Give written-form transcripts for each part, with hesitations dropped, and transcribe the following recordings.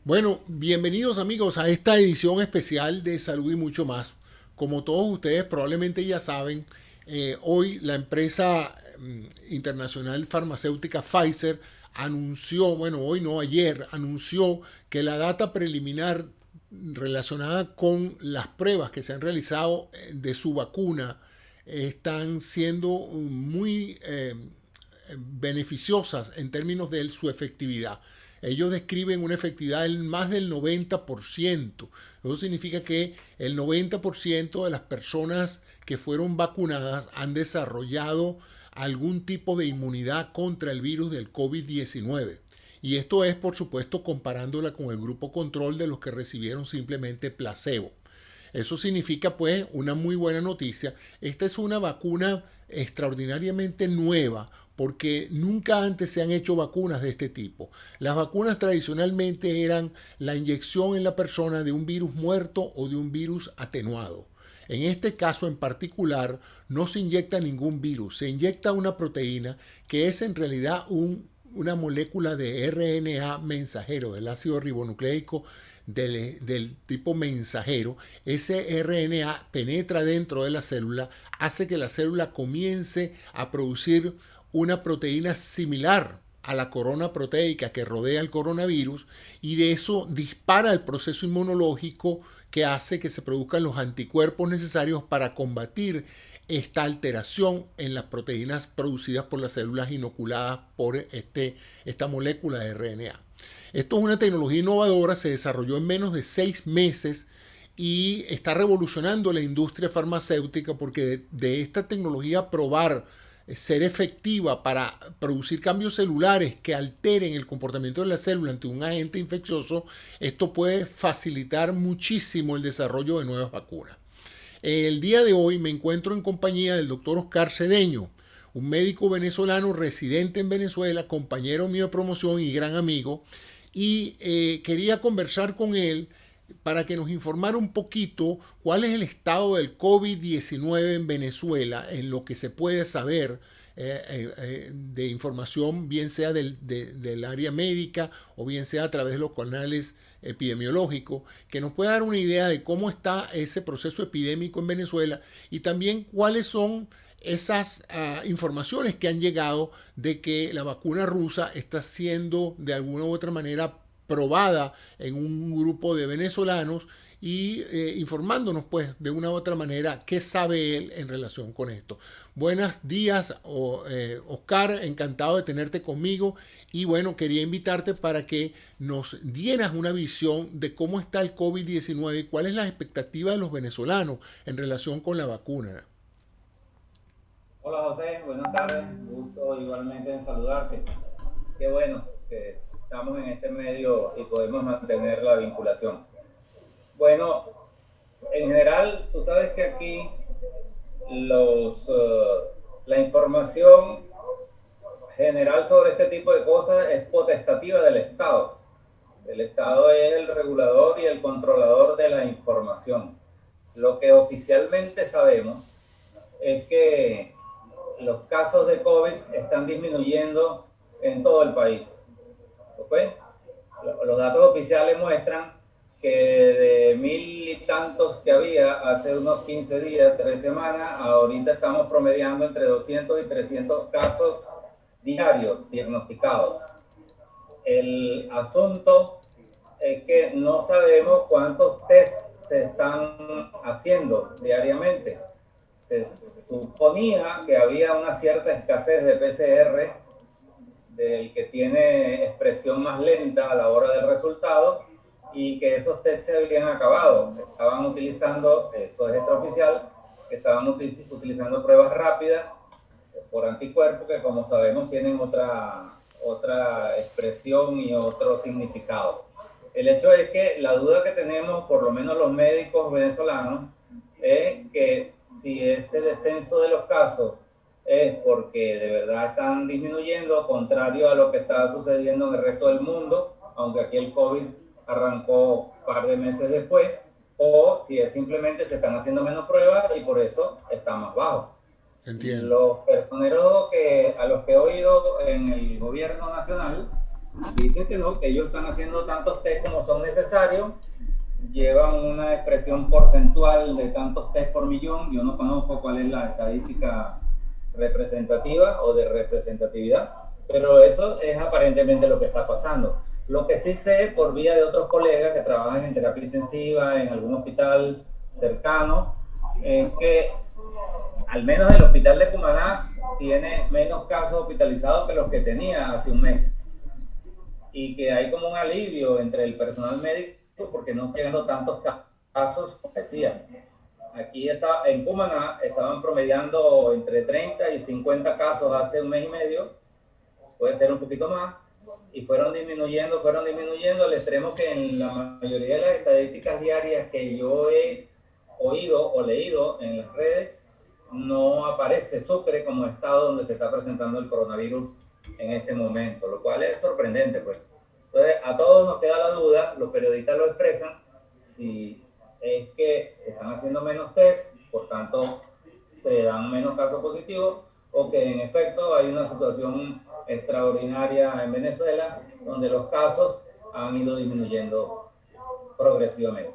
Bueno, bienvenidos amigos a esta edición especial de Salud y mucho más. Como todos ustedes probablemente ya saben, hoy la empresa internacional farmacéutica Pfizer anunció, bueno, hoy no, ayer anunció que la data preliminar relacionada con las pruebas que se han realizado de su vacuna están siendo muy beneficiosas en términos de su efectividad. Ellos describen una efectividad en más del 90%. Eso significa que el 90% de las personas que fueron vacunadas han desarrollado algún tipo de inmunidad contra el virus del COVID-19. Y esto es, por supuesto, comparándola con el grupo control de los que recibieron simplemente placebo. Eso significa pues una muy buena noticia. Esta es una vacuna extraordinariamente nueva porque nunca antes se han hecho vacunas de este tipo. Las vacunas tradicionalmente eran la inyección en la persona de un virus muerto o de un virus atenuado. En este caso en particular no se inyecta ningún virus, se inyecta una proteína que es en realidad una molécula de RNA mensajero del ácido ribonucleico del tipo mensajero. Ese RNA penetra dentro de la célula, hace que la célula comience a producir una proteína similar a la corona proteica que rodea el coronavirus, y de eso dispara el proceso inmunológico que hace que se produzcan los anticuerpos necesarios para combatir esta alteración en las proteínas producidas por las células inoculadas por esta molécula de RNA. Esto es una tecnología innovadora, se desarrolló en menos de 6 meses y está revolucionando la industria farmacéutica porque de esta tecnología probar ser efectiva para producir cambios celulares que alteren el comportamiento de la célula ante un agente infeccioso, esto puede facilitar muchísimo el desarrollo de nuevas vacunas. El día de hoy me encuentro en compañía del doctor Oscar Cedeño, un médico venezolano residente en Venezuela, compañero mío de promoción y gran amigo, y quería conversar con él para que nos informara un poquito cuál es el estado del COVID-19 en Venezuela, en lo que se puede saber de información, bien sea del área médica o bien sea a través de los canales epidemiológicos, que nos pueda dar una idea de cómo está ese proceso epidémico en Venezuela y también cuáles son esas informaciones que han llegado de que la vacuna rusa está siendo de alguna u otra manera probada en un grupo de venezolanos y informándonos pues de una u otra manera qué sabe él en relación con esto. Buenos días, Oscar, encantado de tenerte conmigo y bueno, quería invitarte para que nos dieras una visión de cómo está el COVID-19 y cuál es la expectativa de los venezolanos en relación con la vacuna. Hola José, buenas tardes, gusto igualmente en saludarte. Qué bueno que estamos en este medio y podemos mantener la vinculación. Bueno, en general, tú sabes que aquí los, la información general sobre este tipo de cosas es potestativa del Estado. El Estado es el regulador y el controlador de la información. Lo que oficialmente sabemos es que los casos de COVID están disminuyendo en todo el país. ¿Okay? Los datos oficiales muestran que de 1.000 y tantos que había hace unos 15 días, 3 semanas, ahorita estamos promediando entre 200 y 300 casos diarios diagnosticados. El asunto es que no sabemos cuántos tests se están haciendo diariamente. Se suponía que había una cierta escasez de PCR, del que tiene expresión más lenta a la hora del resultado, y que esos test se habían acabado. Estaban utilizando, eso es extraoficial, que estaban utilizando pruebas rápidas por anticuerpos que, como sabemos, tienen otra expresión y otro significado. El hecho es que la duda que tenemos, por lo menos los médicos venezolanos, es que si ese descenso de los casos es porque de verdad están disminuyendo, contrario a lo que está sucediendo en el resto del mundo, aunque aquí el COVID arrancó un par de meses después, o si es simplemente se están haciendo menos pruebas y por eso está más bajo. Entiendo. Los personeros a los que he oído en el gobierno nacional Dice que no, que ellos están haciendo tantos test como son necesarios, llevan una expresión porcentual de tantos test por millón. Yo no conozco cuál es la estadística representativa o de representatividad, pero eso es aparentemente lo que está pasando. Lo que sí sé por vía de otros colegas que trabajan en terapia intensiva en algún hospital cercano, es que al menos el hospital de Cumaná tiene menos casos hospitalizados que los que tenía hace un mes, y que hay como un alivio entre el personal médico porque no están llegando tantos casos como decía. Aquí en Cumaná estaban promediando entre 30 y 50 casos hace un mes y medio, puede ser un poquito más, y fueron disminuyendo al extremo que en la mayoría de las estadísticas diarias que yo he oído o leído en las redes no aparece Sucre como estado donde se está presentando el coronavirus en este momento, lo cual es sorprendente, pues. Entonces, a todos nos queda la duda, los periodistas lo expresan, si es que se están haciendo menos test, por tanto, se dan menos casos positivos, o que en efecto hay una situación extraordinaria en Venezuela, donde los casos han ido disminuyendo progresivamente.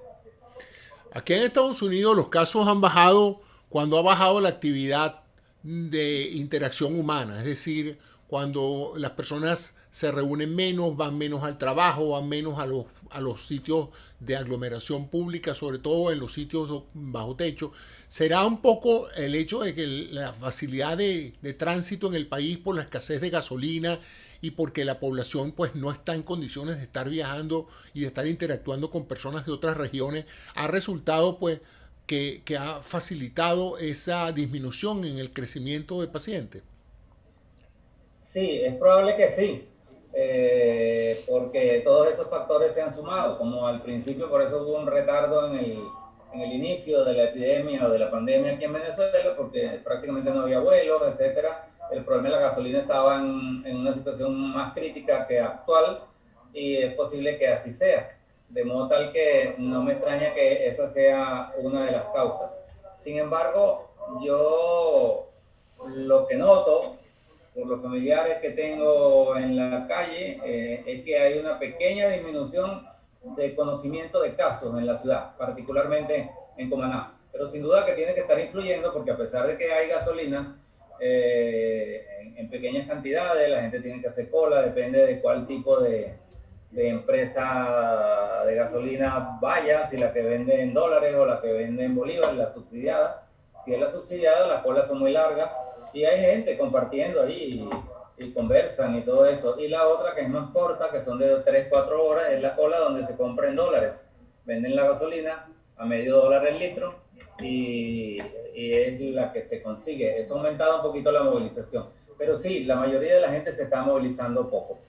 Aquí en Estados Unidos los casos han bajado cuando ha bajado la actividad de interacción humana, es decir, cuando las personas se reúnen menos, van menos al trabajo, van menos a los sitios de aglomeración pública, sobre todo en los sitios bajo techo. Será un poco el hecho de que la facilidad de tránsito en el país por la escasez de gasolina y porque la población pues no está en condiciones de estar viajando y de estar interactuando con personas de otras regiones, ha resultado pues que ha facilitado esa disminución en el crecimiento de pacientes. Sí, es probable que sí, porque todos esos factores se han sumado, como al principio, por eso hubo un retardo en el inicio de la epidemia o de la pandemia aquí en Venezuela, porque prácticamente no había vuelos, etcétera. El problema de la gasolina estaba en una situación más crítica que actual, y es posible que así sea, de modo tal que no me extraña que esa sea una de las causas. Sin embargo, yo lo que noto por los familiares que tengo en la calle, es que hay una pequeña disminución de conocimiento de casos en la ciudad, particularmente en Cumaná. Pero sin duda que tiene que estar influyendo, porque a pesar de que hay gasolina en pequeñas cantidades, la gente tiene que hacer cola, depende de cuál tipo de empresa de gasolina vaya, si la que vende en dólares o la que vende en bolívares, la subsidiada. Si es la subsidiada, las colas son muy largas y hay gente compartiendo ahí y conversan y todo eso. Y la otra, que es más corta, que son de 3 4 horas, es la cola donde se compra en dólares. Venden la gasolina a $0.50 el litro, y es la que se consigue. Eso ha aumentado un poquito la movilización. Pero sí, la mayoría de la gente se está movilizando poco.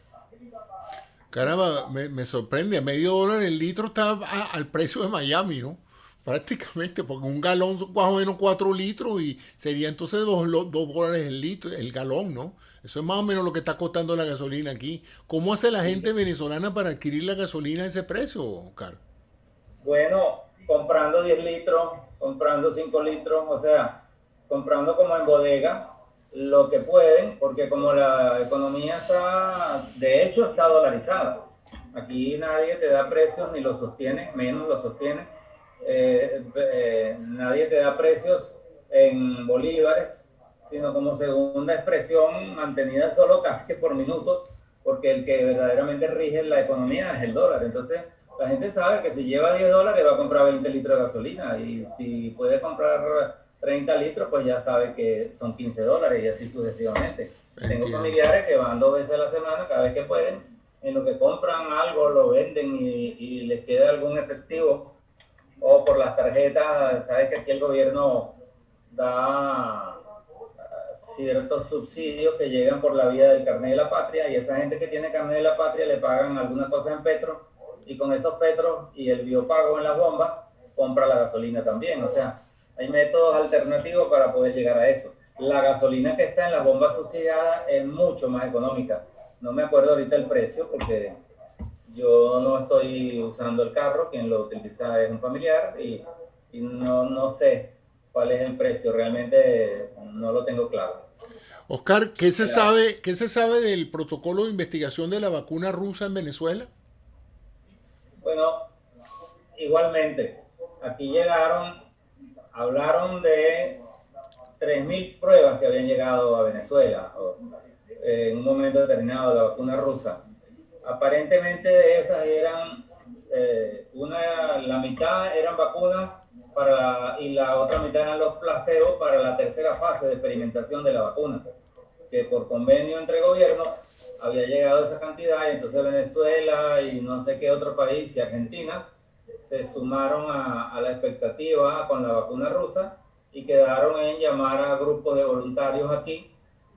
Caramba, me sorprende, a $0.50 el litro está al precio de Miami, ¿no? Prácticamente, porque un galón son más o menos 4 litros y sería entonces $2 el litro, el galón, ¿no? Eso es más o menos lo que está costando la gasolina aquí. ¿Cómo hace la gente Sí. venezolana para adquirir la gasolina a ese precio, Caro? Bueno, comprando 10 litros, comprando 5 litros, o sea, comprando como en bodega lo que pueden, porque como la economía está, de hecho, está dolarizada. Aquí nadie te da precios ni los sostiene, menos los sostiene. Nadie te da precios en bolívares, sino como segunda expresión mantenida solo casi que por minutos, porque el que verdaderamente rige la economía es el dólar. Entonces, la gente sabe que si lleva $10 va a comprar 20 litros de gasolina, y si puede comprar 30 litros, pues ya sabe que son $15 y así sucesivamente. Tengo Entiendo. familiares que van 2 veces a la semana, cada vez que pueden, en lo que compran algo, lo venden y les queda algún efectivo, o por las tarjetas. Sabes que aquí el gobierno da ciertos subsidios que llegan por la vía del carnet de la patria, y esa gente que tiene carnet de la patria le pagan alguna cosa en petro, y con esos petros y el biopago en las bombas compra la gasolina también. O sea, hay métodos alternativos para poder llegar a eso. La gasolina que está en las bombas subsidiadas es mucho más económica. No me acuerdo ahorita el precio porque yo no estoy usando el carro, quien lo utiliza es un familiar, y no sé cuál es el precio, realmente no lo tengo claro. Oscar, qué se sabe del protocolo de investigación de la vacuna rusa en Venezuela? Bueno, igualmente, aquí llegaron, hablaron de 3.000 pruebas que habían llegado a Venezuela en un momento determinado de la vacuna rusa. Aparentemente de esas eran, la mitad eran vacunas y la otra mitad eran los placebos para la tercera fase de experimentación de la vacuna, que por convenio entre gobiernos había llegado esa cantidad, y entonces Venezuela y no sé qué otro país y Argentina se sumaron a la expectativa con la vacuna rusa y quedaron en llamar a grupos de voluntarios aquí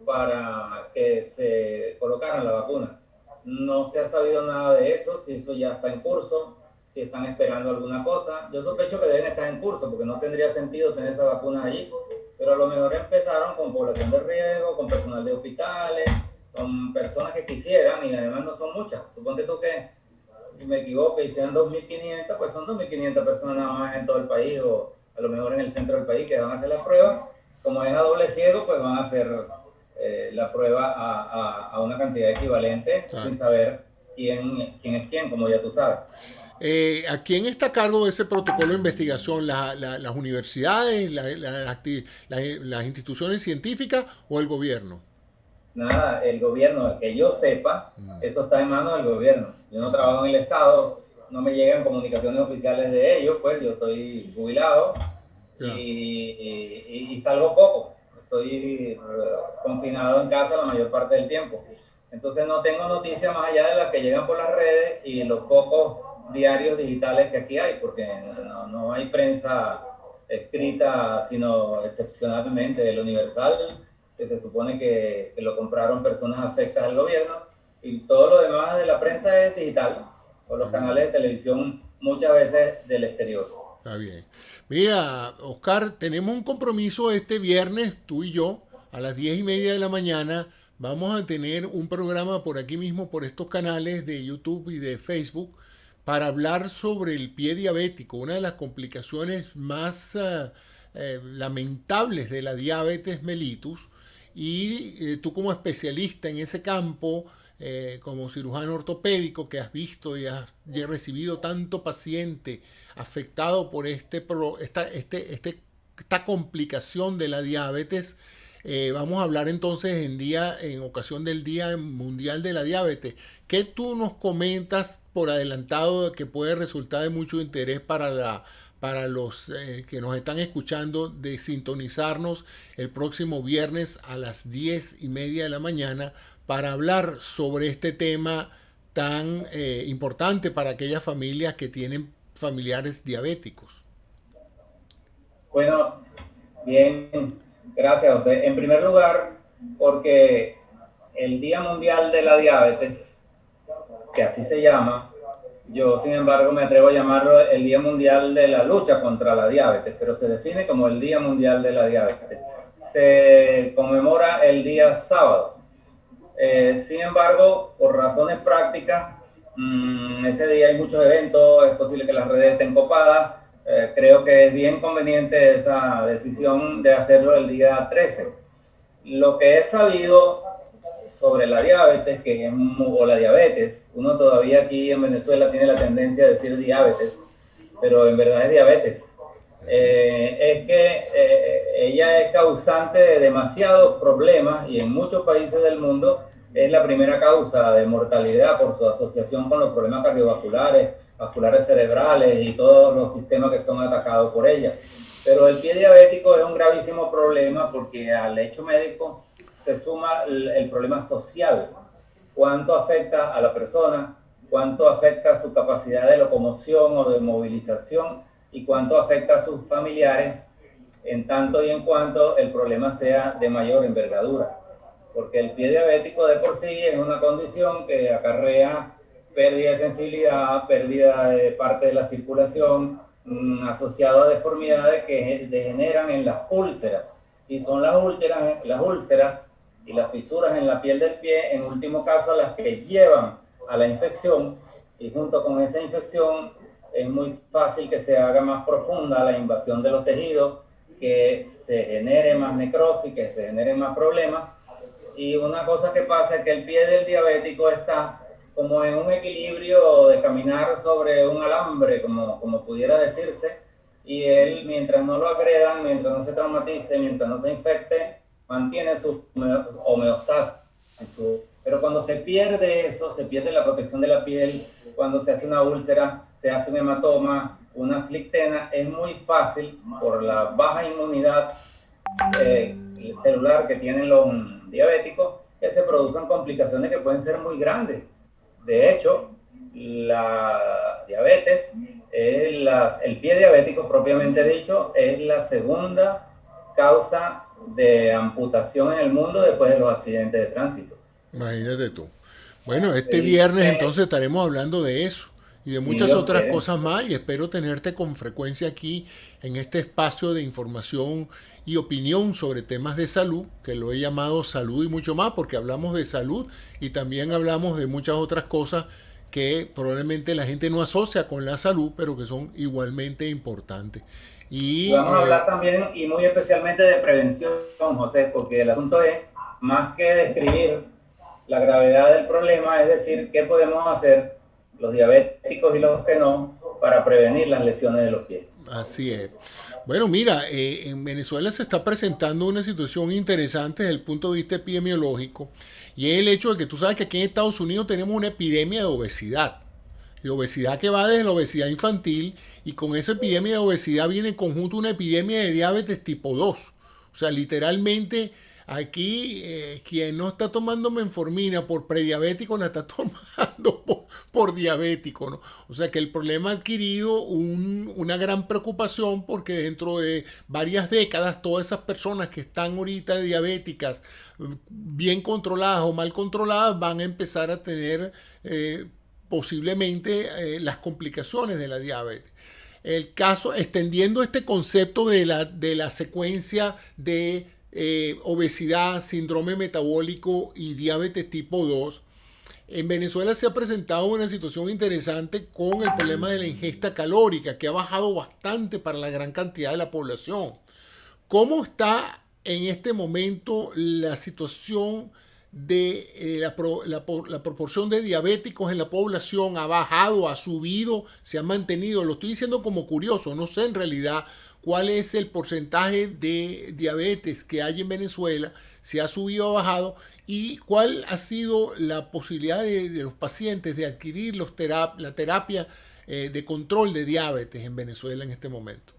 para que se colocaran la vacuna. No se ha sabido nada de eso, si eso ya está en curso, si están esperando alguna cosa. Yo sospecho que deben estar en curso, porque no tendría sentido tener esas vacunas allí, pero a lo mejor empezaron con población de riesgo, con personal de hospitales, con personas que quisieran, y además no son muchas. Suponte tú que, si me equivoco, y sean 2.500, pues son 2.500 personas nada más en todo el país, o a lo mejor en el centro del país, que van a hacer la prueba. Como es a doble ciego, pues van a hacer la prueba a una cantidad equivalente, Claro. sin saber quién es quién, como ya tú sabes. ¿A quién está a cargo de ese protocolo de investigación? ¿Las universidades, las instituciones científicas o el gobierno? Nada, el gobierno, que yo sepa, eso está en manos del gobierno. Yo no trabajo en el Estado, no me llegan comunicaciones oficiales de ellos, pues yo estoy jubilado y salgo poco. Estoy confinado en casa la mayor parte del tiempo. Entonces no tengo noticias más allá de las que llegan por las redes y los pocos diarios digitales que aquí hay, porque no hay prensa escrita, sino excepcionalmente del Universal, que se supone que lo compraron personas afectas al gobierno, y todo lo demás de la prensa es digital, o los canales de televisión muchas veces del exterior. Está bien. Mira, Oscar, tenemos un compromiso este viernes, tú y yo, a las 10:30 de la mañana. Vamos a tener un programa por aquí mismo, por estos canales de YouTube y de Facebook, para hablar sobre el pie diabético, una de las complicaciones más lamentables de la diabetes mellitus. Y tú como especialista en ese campo, como cirujano ortopédico que has visto y has recibido tanto paciente afectado por esta complicación de la diabetes, vamos a hablar entonces en ocasión del Día Mundial de la Diabetes. ¿Qué tú nos comentas por adelantado que puede resultar de mucho interés para los que nos están escuchando, de sintonizarnos el próximo viernes a las 10:30 de la mañana para hablar sobre este tema tan importante para aquellas familias que tienen familiares diabéticos? Bueno, bien, gracias, José. En primer lugar, porque el Día Mundial de la Diabetes, que así se llama, yo sin embargo me atrevo a llamarlo el Día Mundial de la Lucha contra la Diabetes, pero se define como el Día Mundial de la Diabetes. Se conmemora el día sábado. Sin embargo, por razones prácticas, ese día hay muchos eventos, es posible que las redes estén copadas. Creo que es bien conveniente esa decisión de hacerlo el día 13. Lo que he sabido sobre la diabetes, o la diabetes, uno todavía aquí en Venezuela tiene la tendencia a decir diabetes, pero en verdad es diabetes. Es que ella es causante de demasiados problemas, y en muchos países del mundo es la primera causa de mortalidad por su asociación con los problemas cardiovasculares, vasculares cerebrales y todos los sistemas que son atacados por ella. Pero el pie diabético es un gravísimo problema, porque al hecho médico se suma el problema social. ¿Cuánto afecta a la persona? ¿Cuánto afecta a su capacidad de locomoción o de movilización? ¿Y cuánto afecta a sus familiares, en tanto y en cuanto el problema sea de mayor envergadura? Porque el pie diabético de por sí es una condición que acarrea pérdida de sensibilidad, pérdida de parte de la circulación, asociado a deformidades que degeneran en las úlceras. Y son las úlceras y las fisuras en la piel del pie, en último caso, las que llevan a la infección, y junto con esa infección es muy fácil que se haga más profunda la invasión de los tejidos, que se genere más necrosis, que se generen más problemas, Y una cosa que pasa es que el pie del diabético está como en un equilibrio de caminar sobre un alambre, como pudiera decirse, y él, mientras no lo agredan, mientras no se traumatice, mientras no se infecte, mantiene su homeostasis. Pero cuando se pierde eso, se pierde la protección de la piel, cuando se hace una úlcera, se hace un hematoma, una flictena, es muy fácil, por la baja inmunidad celular que tienen los diabéticos, que se produzcan complicaciones que pueden ser muy grandes. De hecho, la diabetes, el pie diabético propiamente dicho, es la segunda causa de amputación en el mundo después de los accidentes de tránsito. Imagínate tú. Bueno, este Sí, viernes entonces estaremos hablando de eso y de si muchas Dios otras quiere. cosas más y espero tenerte con frecuencia aquí en este espacio de información y opinión sobre temas de salud, que lo he llamado salud y mucho más, porque hablamos de salud y también hablamos de muchas otras cosas que probablemente la gente no asocia con la salud, pero que son igualmente importantes. Y Y vamos a hablar también y muy especialmente de prevención, José, porque el asunto es más que describir la gravedad del problema, es decir, qué podemos hacer los diabéticos y los que no para prevenir las lesiones de los pies. así es. Bueno, mira, en Venezuela se está presentando una situación interesante desde el punto de vista epidemiológico y es el hecho de que tú sabes que aquí en Estados Unidos tenemos una epidemia de obesidad. De obesidad que va desde la obesidad infantil y con esa epidemia de obesidad viene en conjunto una epidemia de diabetes tipo 2. O sea, literalmente aquí quien no está tomando menformina por prediabético la está tomando por diabético, ¿no? O sea que el problema ha adquirido una gran preocupación porque dentro de varias décadas todas esas personas que están ahorita diabéticas, bien controladas o mal controladas, van a empezar a tener posiblemente las complicaciones de la diabetes. El caso, extendiendo este concepto de la secuencia de obesidad, síndrome metabólico y diabetes tipo 2, en Venezuela se ha presentado una situación interesante con el problema de la ingesta calórica, que ha bajado bastante para la gran cantidad de la población. ¿Cómo está en este momento la situación de la proporción de diabéticos en la población? ¿Ha bajado, ha subido, se ha mantenido? Lo estoy diciendo como curioso, no sé en realidad cuál es el porcentaje de diabetes que hay en Venezuela, si ha subido o bajado, y cuál ha sido la posibilidad de los pacientes de adquirir la terapia de control de diabetes en Venezuela en este momento.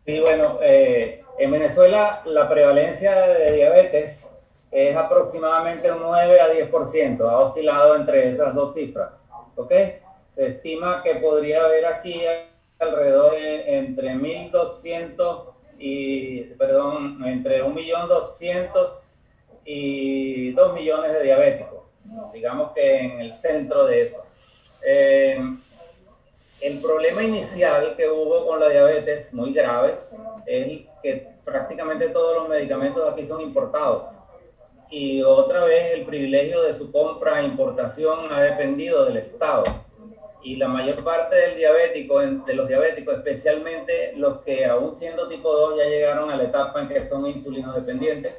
Sí, bueno, en Venezuela la prevalencia de diabetes es aproximadamente un 9 a 10%, ha oscilado entre esas dos cifras, ¿ok? Se estima que podría haber aquí alrededor de entre 1.200 perdón, entre 1.200.000 y 2 millones de diabéticos, digamos que en el centro de eso. Eh, el problema inicial que hubo con la diabetes, muy grave, es que prácticamente todos los medicamentos aquí son importados. Y otra vez el privilegio de su compra e importación ha dependido del Estado. Y la mayor parte del diabético, de los diabéticos, especialmente los que aún siendo tipo 2 ya llegaron a la etapa en que son insulinodependientes,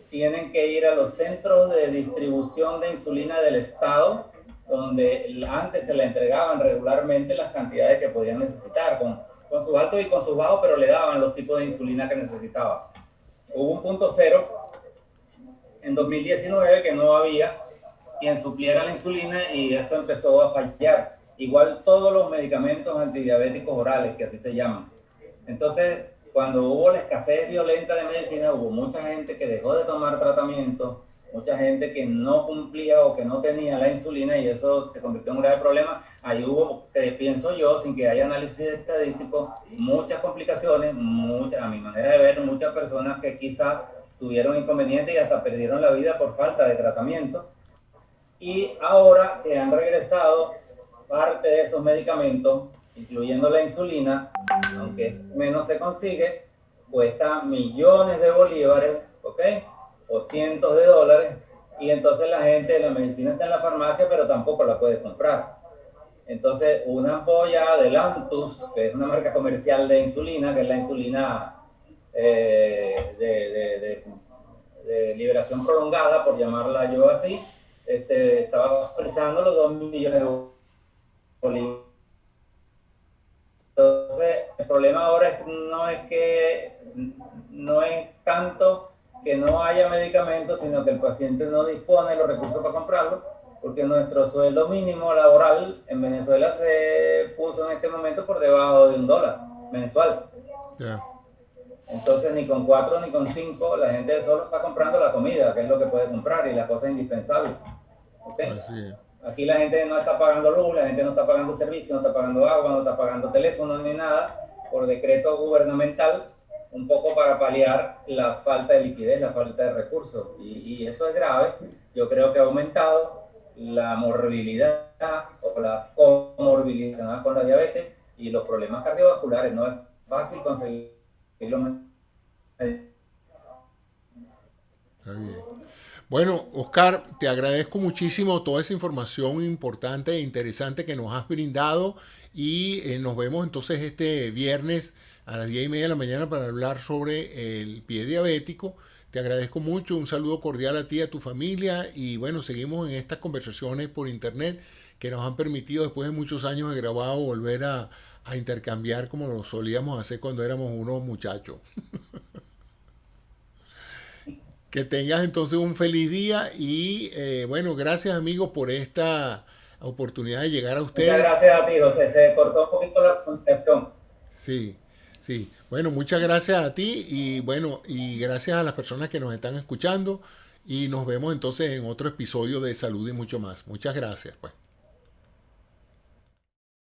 tienen que ir a los centros de distribución de insulina del Estado, donde antes se le entregaban regularmente las cantidades que podían necesitar, con sus altos y con sus bajos, pero le daban los tipos de insulina que necesitaba. Hubo un punto cero en 2019 que no había quien supliera la insulina y eso empezó a fallar. Igual todos los medicamentos antidiabéticos orales, que así se llaman. Entonces, cuando hubo la escasez violenta de medicina, hubo mucha gente que dejó de tomar tratamiento, mucha gente que no cumplía o que no tenía la insulina y eso se convirtió en un grave problema. Ahí hubo, pienso yo, sin que haya análisis estadístico, muchas complicaciones, a mi manera de ver, muchas personas que quizás tuvieron inconvenientes y hasta perdieron la vida por falta de tratamiento. Y ahora que han regresado parte de esos medicamentos, incluyendo la insulina, aunque menos se consigue, cuesta millones de bolívares, ¿ok? O cientos de dólares, y entonces la gente, la medicina está en la farmacia, pero tampoco la puede comprar. Entonces, una ampolla de Lantus, que es una marca comercial de insulina, que es la insulina de liberación prolongada, por llamarla yo así, estaba expresando los 2 millones de bolívares. Entonces, el problema ahora no es tanto que no haya medicamentos, sino que el paciente no dispone de los recursos para comprarlo, porque nuestro sueldo mínimo laboral en Venezuela se puso en este momento por debajo de $1 mensual. Yeah. Entonces, ni con 4 ni con 5, la gente solo está comprando la comida, que es lo que puede comprar, y las cosas indispensables. ¿Okay? Aquí la gente no está pagando luz, la gente no está pagando servicios, no está pagando agua, no está pagando teléfono ni nada, por decreto gubernamental, un poco para paliar la falta de liquidez, la falta de recursos. Y eso es grave. Yo creo que ha aumentado la morbilidad o las comorbilidades con la diabetes y los problemas cardiovasculares. No es fácil conseguirlo. Está bien. Bueno, Oscar, te agradezco muchísimo toda esa información importante e interesante que nos has brindado y nos vemos entonces este viernes a las 10:30 de la mañana para hablar sobre el pie diabético. Te agradezco mucho, un saludo cordial a ti y a tu familia y bueno, seguimos en estas conversaciones por internet que nos han permitido después de muchos años de grabado volver a intercambiar como lo solíamos hacer cuando éramos unos muchachos. Que tengas entonces un feliz día y bueno, gracias amigos por esta oportunidad de llegar a ustedes. Muchas gracias a ti, José. Se cortó un poquito la contestación. Sí, sí. Bueno, muchas gracias a ti y bueno, y gracias a las personas que nos están escuchando y nos vemos entonces en otro episodio de Salud y mucho más. Muchas gracias, pues.